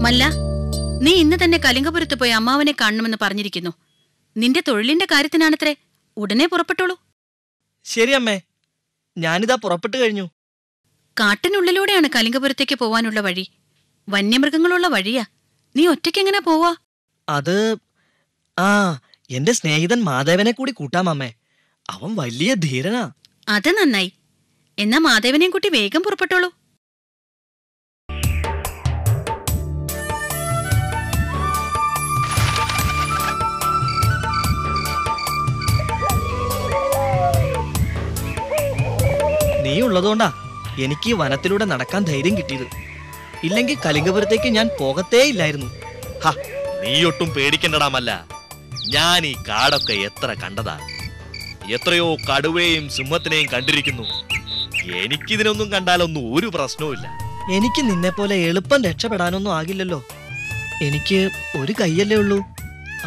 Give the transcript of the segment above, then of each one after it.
മല്ല, നീ ഇന്ന് തന്നെ കലിംഗപുരത്ത് പോയി അമ്മാവനെ കാണണമെന്ന് പറഞ്ഞിരിക്കുന്നു. നിന്റെ തൊഴിലിന്റെ കാര്യത്തിനാണത്രേ. ഉടനെ പുറപ്പെട്ടോളൂ. ശരി അമ്മേ, ഞാനിതാ പുറപ്പെട്ടു കഴിഞ്ഞു. കാട്ടിനുള്ളിലൂടെയാണ് കലിംഗപുരത്തേക്ക് പോവാനുള്ള വഴി. വന്യമൃഗങ്ങളുള്ള വഴിയാ. നീ ഒറ്റയ്ക്കെങ്ങനെ പോവാ? അത് എന്റെ സ്നേഹിതൻ മാധവനെ കൂടി കൂട്ടാമമ്മേ. അവൻ വലിയ ധീരനാ. അത് നന്നായി. എന്നാ മാധവനെയും കൂട്ടി വേഗം പുറപ്പെട്ടോളൂ. നീ ഉള്ളതുകൊണ്ടാ എനിക്ക് ഈ വനത്തിലൂടെ നടക്കാൻ ധൈര്യം കിട്ടിയത്. ഇല്ലെങ്കിൽ കലിംഗപുരത്തേക്ക് ഞാൻ പോകത്തേ ഇല്ലായിരുന്നു. നീയൊട്ടും പേടിക്കണ്ടടാമല്ല. ഞാൻ ഈ കാടൊക്കെ എത്ര കണ്ടതാ. എത്രയോ കടുവയും സിംഹത്തിനെയും കണ്ടിരിക്കുന്നു. എനിക്കിതിനൊന്നും കണ്ടാലൊന്നും ഒരു പ്രശ്നവുമില്ല. എനിക്ക് നിന്നെ പോലെ എളുപ്പം രക്ഷപ്പെടാനൊന്നും ആകില്ലല്ലോ. എനിക്ക് ഒരു കൈയല്ലേ ഉള്ളൂ.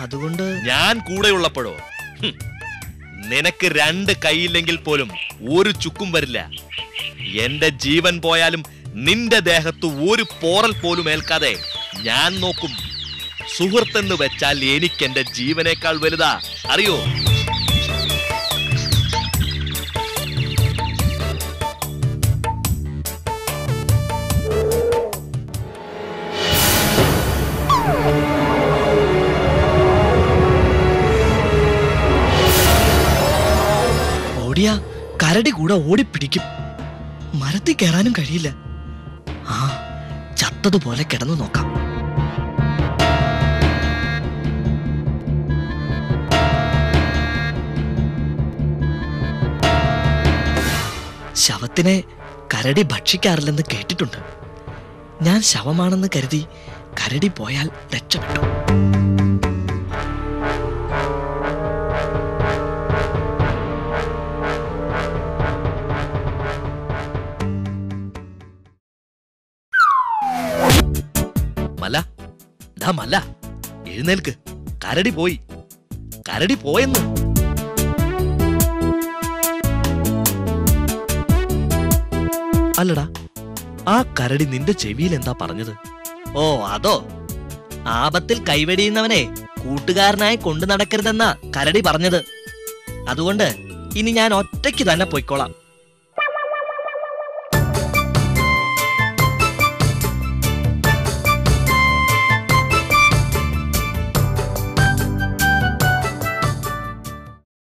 അതുകൊണ്ട് ഞാൻ കൂടെയുള്ളപ്പോഴോ നിനക്ക് 2 കൈയില്ലെങ്കിൽ പോലും ഒരു ചുക്കും വരില്ല. എന്റെ ജീവൻ പോയാലും നിന്റെ ദേഹത്ത് ഒരു പോറൽ പോലും ഏൽക്കാതെ ഞാൻ നോക്കും. സുഹൃത്തെന്ന് വെച്ചാൽ എനിക്ക് എന്റെ ജീവനേക്കാൾ വലുതാ, അറിയോ? ഓടിയാ കരടി കൂടെ ഓടിപ്പിടിക്കും. മരത്തിൽ കയറാനും കഴിയില്ല. ചത്തതുപോലെ കിടന്നു നോക്കാം. ശവത്തിനെ കരടി ഭക്ഷിക്കാറില്ലെന്ന് കേട്ടിട്ടുണ്ട്. ഞാൻ ശവമാണെന്ന് കരുതി കരടി പോയാൽ രക്ഷപ്പെട്ടു. മല്ല, മല്ല, എഴുന്നേൽക്ക്. കരടി പോയി. കരടി പോയെന്ന്. അല്ലടാ, ആ കരടി നിന്റെ ചെവിയിൽ എന്താ പറഞ്ഞത്? ഓ അതോ, ആപത്തിൽ കൈവെടിയുന്നവനെ കൂട്ടുകാരനായി കൊണ്ടു നടക്കരുതെന്നാ കരടി പറഞ്ഞത്. അതുകൊണ്ട് ഇനി ഞാൻ ഒറ്റയ്ക്ക് തന്നെ പൊയ്ക്കോളാം.